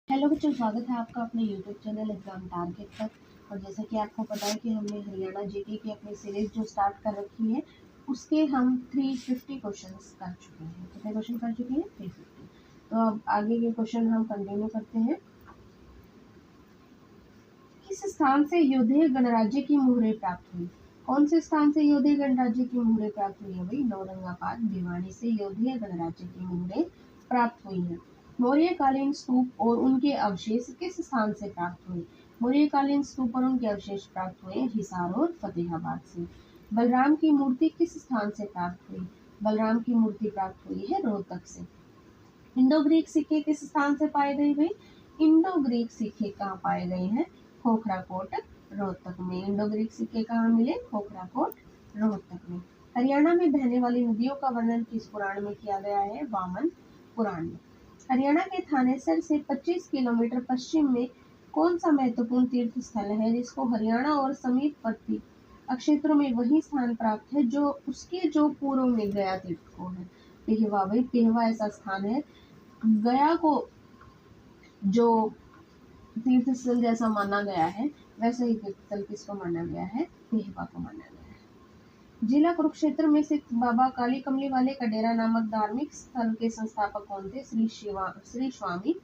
Hello बच्चों, स्वागत है आपका अपने यूट्यूब चैनल एग्जाम टारगेट पर। और जैसा कि आपको पता है कि हमने हरियाणा जीके की अपनी सीरीज जो स्टार्ट कर रखी है उसके हम 350 क्वेश्चंस कर चुके हैं। कितने क्वेश्चन कर चुके हैं? 350। तो अब आगे के क्वेश्चन हम कंटिन्यू करते हैं। किस स्थान से योधेय गणराज्य की मुहरें प्राप्त हुई? कौन से स्थान से योधेय गणराज्य की मुहरें प्राप्त हुई है? भाई नौरंगाबाद भिवानी से योधेय गणराज्य की मुहरें प्राप्त हुई है। मौर्यकालीन स्तूप और उनके अवशेष किस स्थान से प्राप्त हुए? मौर्यकालीन स्तूप और उनके अवशेष प्राप्त हुए हिसार और फतेहाबाद से। बलराम की मूर्ति किस स्थान से प्राप्त हुई? बलराम की मूर्ति प्राप्त हुई है रोहतक से। इंडो ग्रीक सिक्के किस स्थान से पाए गए? भाई इंडो ग्रीक सिक्के कहाँ पाए गए हैं? खोखराकोट रोहतक में। इंडो ग्रीक सिक्के कहाँ मिले? खोखराकोट रोहतक में। हरियाणा में बहने वाली नदियों का वर्णन किस पुराण में किया गया है? वामन पुराण में। हरियाणा के थानेसर से 25 किलोमीटर पश्चिम में कौन सा महत्वपूर्ण तीर्थ स्थल है जिसको हरियाणा और समीपवर्ती क्षेत्रों में वही स्थान प्राप्त है जो उसके जो पूर्व में गया तीर्थ को है? पेहवा। भाई पेहवा ऐसा स्थान है गया को जो तीर्थ स्थल जैसा माना गया है वैसे ही तीर्थ स्थल किसको माना गया है? पेहवा को माना गया है। जिला कुरुक्षेत्र में स्थित बाबा काली कमली वाले का डेरा नामक धार्मिक स्थल के संस्थापक कौन थे? श्री स्वामी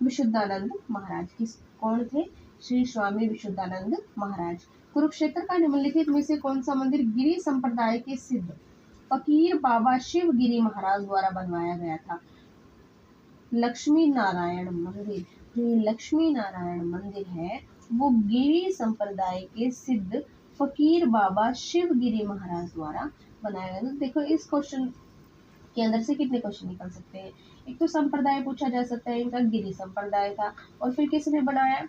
विशुद्धानंद महाराज। कौन थे? श्री स्वामी विशुद्धानंद महाराज। कुरुक्षेत्र का निम्नलिखित में से कौन सा मंदिर गिरी संप्रदाय के सिद्ध फकीर बाबा शिव गिरी महाराज द्वारा बनवाया गया था? लक्ष्मी नारायण मंदिर। जो ये लक्ष्मी नारायण मंदिर है वो गिरी संप्रदाय के सिद्ध फकीर बाबा शिव गिरी महाराज द्वारा बनाया गया। तो देखो इस क्वेश्चन के अंदर से कितने क्वेश्चन निकल सकते हैं। एक तो संप्रदाय पूछा जा सकता है, इनका गिरी संप्रदाय था। और फिर किसने बनाया?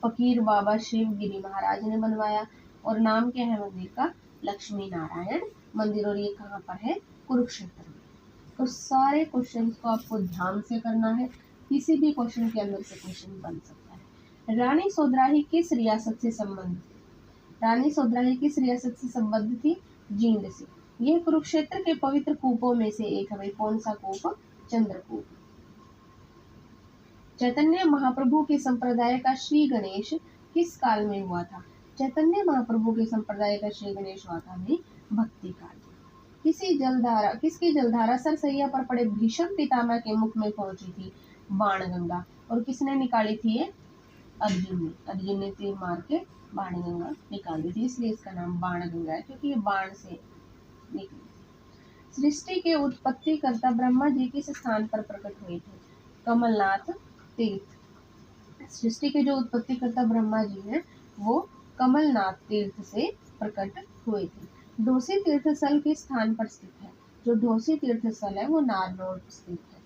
फकीर बाबा शिव गिरी महाराज ने बनवाया। और नाम क्या है मंदिर का? लक्ष्मी नारायण मंदिर। और ये कहाँ पर है? कुरुक्षेत्र में। तो सारे क्वेश्चंस को आपको ध्यान से करना है, किसी भी क्वेश्चन के अंदर से क्वेश्चन बन सकता है। रानी सौद्राही किस रियासत से संबंधित थी? रानी सौद्राही किस रियासत से संबंधित थी? जींद से। यह कुरुक्षेत्र के पवित्र कूपों में से एक है। कौन सा कूप? चंद्रकूप। चैतन्य महाप्रभु के संप्रदाय का श्री गणेश किस काल में हुआ था? चैतन्य महाप्रभु के संप्रदाय का श्री गणेश हुआ था में भक्ति काल। किसकी जलधारा सरसैया पर पड़े भीष्म पितामह के मुख में पहुंची थी? बाण गंगा। और किसने निकाली थी ये? अर्जुन ने तीर मार के बाण गंगा निकाल दी थी, इसलिए इसका नाम बाण गंगा है क्योंकि ये बाण से निकली। सृष्टि के उत्पत्ति करता ब्रह्मा जी किस स्थान पर प्रकट हुए थे? कमलनाथ तीर्थ। सृष्टि के जो उत्पत्ति करता ब्रह्मा जी हैं वो कमलनाथ तीर्थ से प्रकट हुए थे। ढोसी तीर्थ स्थल किस स्थान पर स्थित है? जो ढोसी तीर्थ स्थल है वो नारनौल स्थित है।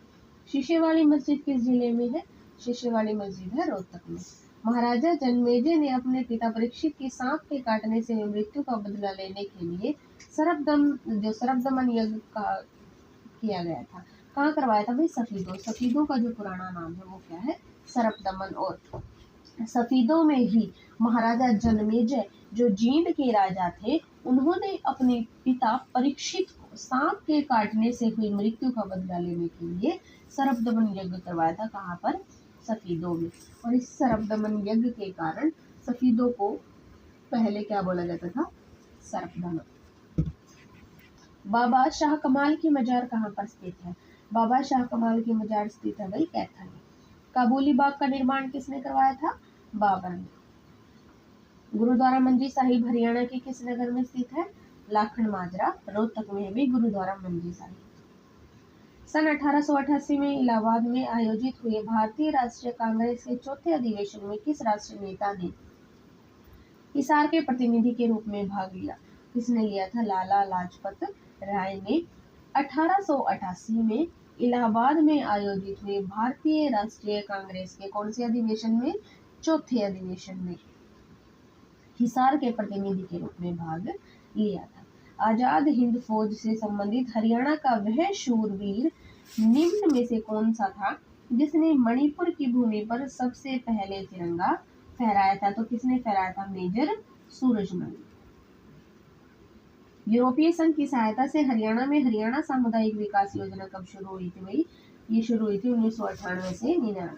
शीशे वाली मस्जिद किस जिले में है? शीशे वाली मस्जिद है रोहतक में। महाराजा जन्मेजय ने अपने पिता परीक्षित की सांप के काटने से मृत्यु का बदला लेने के लिए सरपदमन यज्ञ किया गया था। कहाँ करवाया था? भाई सफीदों। सफीदों का जो पुराना नाम है वो क्या है? सरपदमन। और सफीदों में ही महाराजा जन्मेजय जो जींद के राजा थे उन्होंने अपने पिता परीक्षित को सांप के काटने से हुई मृत्यु का बदला लेने के लिए सरपदमन यज्ञ करवाया था। कहाँ पर? सफीदों में। और इस सरपदमन यज्ञ के कारण सफीदों को पहले क्या बोला जाता था? सरपदमन। बाबा शाह कमाल की मजार कहाँ पर स्थित है? बाबा शाह कमाल की मजार स्थित है भाई कैथल में। काबुली बाग का निर्माण किसने करवाया था? बाबर ने। गुरुद्वारा मंजी साहिब हरियाणा के किस नगर में स्थित है? लाखन माजरा रोहतक में भी गुरुद्वारा मंजी साहिब। सन 1888 में इलाहाबाद में आयोजित हुए भारतीय राष्ट्रीय कांग्रेस के चौथे अधिवेशन में किस राष्ट्रीय नेता ने हिसार के प्रतिनिधि के रूप में भाग लिया? किसने लिया था? लाला लाजपत राय ने 1888 में इलाहाबाद में आयोजित हुए भारतीय राष्ट्रीय कांग्रेस के कौन से अधिवेशन में? चौथे अधिवेशन में हिसार के प्रतिनिधि के रूप में भाग लिया था। आजाद हिंद फौज से संबंधित हरियाणा का वह शूरवीर निम्न में से कौन सा था जिसने मणिपुर की भूमि पर सबसे पहले तिरंगा फहराया था? तो किसने फहराया था? मेजर सूरजमल। यूरोपीय संघ की सहायता से हरियाणा में हरियाणा सामुदायिक विकास योजना कब शुरू हुई थी? भाई ये शुरू हुई थी 1998 से 99।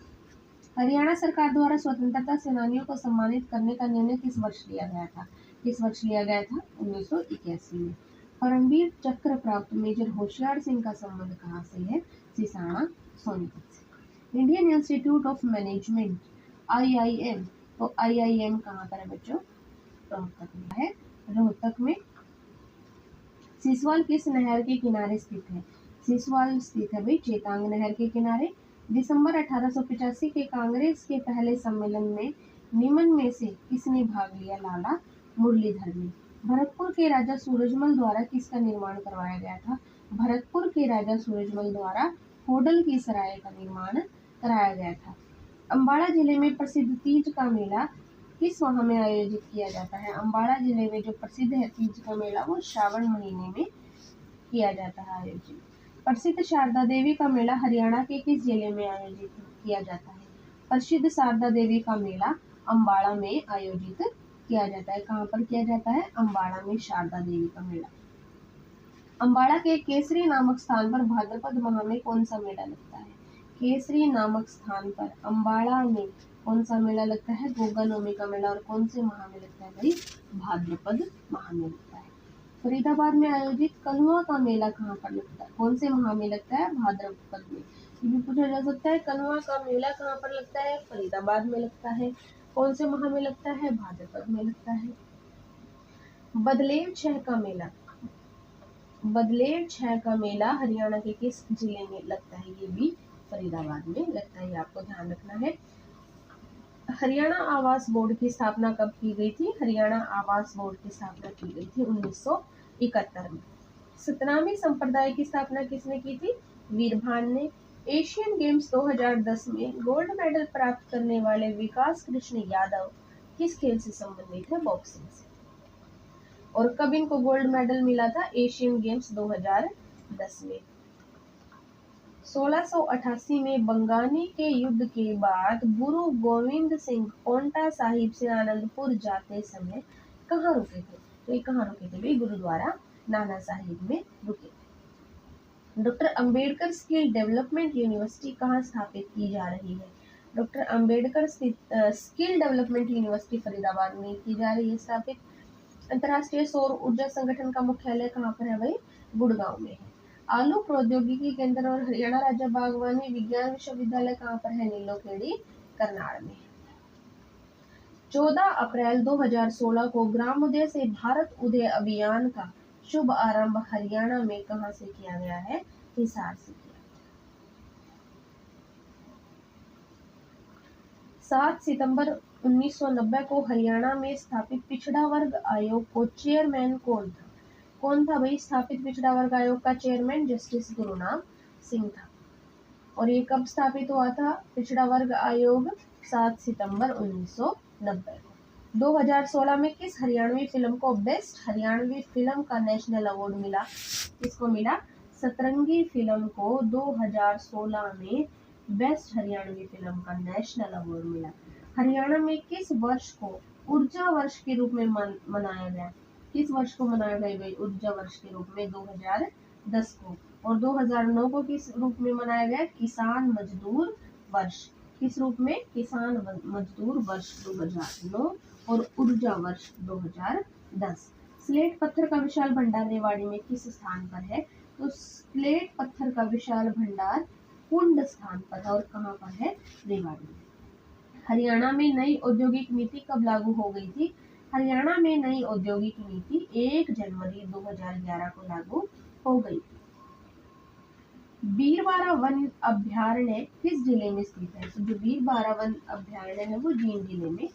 हरियाणा सरकार द्वारा स्वतंत्रता सेनानियों को सम्मानित करने का निर्णय किस वर्ष लिया गया था? किस वर्ष लिया गया था? 1981 में। परमवीर चक्र प्राप्त मेजर होशियार सिंह का संबंध कहाँ से है? सिसाना सोनीपत से। Indian institute of management IIM, तो IIM कहाँ पर है बच्चों? रोहतक में है। रोहतक में। सिसवाल किस नहर के किनारे स्थित है? सिसवाल स्थित है भाई चेतांग नहर के किनारे। दिसंबर 1885 के कांग्रेस के पहले सम्मेलन में निम्न में से किसने भाग लिया? लाला मुरलीधर ने। भरतपुर के राजा सूरजमल द्वारा किसका निर्माण करवाया गया था? भरतपुर के राजा सूरजमल द्वारा होडल की सराय का निर्माण कराया गया था। अम्बाड़ा जिले में प्रसिद्ध तीज का मेला किस माह में आयोजित किया जाता है? अम्बाड़ा जिले में जो प्रसिद्ध है तीज का मेला वो श्रावण महीने में किया जाता है आयोजित। प्रसिद्ध शारदा देवी का मेला हरियाणा के किस जिले में आयोजित किया जाता है? प्रसिद्ध शारदा देवी का मेला अम्बाड़ा में आयोजित किया जाता है। कहाँ पर किया जाता है? अम्बाड़ा में शारदा देवी का मेला। अम्बाड़ा के केसरी नामक स्थान पर भाद्रपद माह में कौन सा मेला लगता है? केसरी नामक स्थान पर अम्बाड़ा में कौन सा मेला लगता है? गोगा नवमी का मेला। और कौन से माह में लगता है भाई? भाद्रपद माह में लगता है। फरीदाबाद में आयोजित कलुआ का मेला कहाँ पर लगता है? कौन से माह में लगता है? भाद्रपद में। ये भी पूछा जा सकता है कलुआ का मेला कहाँ पर लगता है? फरीदाबाद में लगता है। कौन से माह में लगता है? भाद्रपद में लगता है। बदलेव 6 का मेला, बदलेव 6 का मेला हरियाणा के किस जिले में लगता है? ये भी फरीदाबाद में लगता है, आपको ध्यान रखना है। हरियाणा आवास बोर्ड की स्थापना कब की गई थी? हरियाणा आवास बोर्ड की स्थापना की गई थी 1971 में। सतनामी संप्रदाय की स्थापना किसने की थी? वीरभान ने। एशियन गेम्स 2010 में गोल्ड मेडल प्राप्त करने वाले विकास कृष्ण यादव किस खेल से संबंधित है? बॉक्सिंग से। और कब इनको गोल्ड मेडल मिला था? एशियन गेम्स 2010 में। 1688 में बंगानी के युद्ध के बाद गुरु गोविंद सिंह पांवटा साहिब से आनंदपुर जाते समय कहाँ रुके थे? तो ये कहाँ रुके थे भाई? गुरुद्वारा नाना साहिब में रुके थे। Doctor Ambedkar skill development university कहाँ स्थापित की जा रही है? Doctor Ambedkar skill development university Faridabad में की जा रही है स्थापित। अंतर्राष्ट्रीय सौर ऊर्जा संगठन का मुख्यालय कहाँ पर है भाई? गुड़गांव में है। आलू प्रौद्योगिकी केंद्र और हरियाणा राज्य बागवानी विज्ञान विश्वविद्यालय कहाँ पर है? नीलोखेड़ी करनाल में। 14 अप्रैल 2016 को ग्राम उदय से भारत उदय अभियान का शुभ आरंभ हरियाणा में कहाँ से किया गया है? हिसार से किया। 7 सितंबर 1990 को हरियाणा में स्थापित पिछड़ा वर्ग आयोग को चेयरमैन कौन था? कौन था भाई स्थापित पिछड़ा वर्ग आयोग का चेयरमैन? जस्टिस गुरुनाम सिंह था। और ये कब स्थापित हुआ था पिछड़ा वर्ग आयोग? 7 सितंबर 1990 को। 2016 में किस हरियाणवी फिल्म को बेस्ट हरियाणवी फिल्म का नेशनल अवार्ड मिला? किसको मिला? सतरंगी फिल्म को 2016 में बेस्ट हरियाणवी फिल्म का नेशनल अवार्ड मिला। हरियाणा में किस वर्ष को ऊर्जा वर्ष के रूप में मनाया गया? किस वर्ष को मनाया गया भाई ऊर्जा वर्ष के रूप में? 2010 को। और 2009 को किस रूप में मनाया गया? किसान मजदूर वर्ष। किस रूप में? किसान मजदूर वर्ष 2009 और ऊर्जा वर्ष 2010। स्लेट पत्थर का विशाल भंडार रेवाड़ी में किस स्थान पर है? तो स्लेट पत्थर का विशाल भंडार कुंड स्थान पर है। और कहाँ पर है? रेवाड़ी में। हरियाणा में नई औद्योगिक नीति कब लागू हो गई थी? हरियाणा में नई औद्योगिक नीति 1 जनवरी 2011 को लागू हो गई। बीरबारा वन अभ्यारण्य किस जिले में स्थित है? तो जो बीरबारा वन अभ्यारण्य है वो जींद जिले में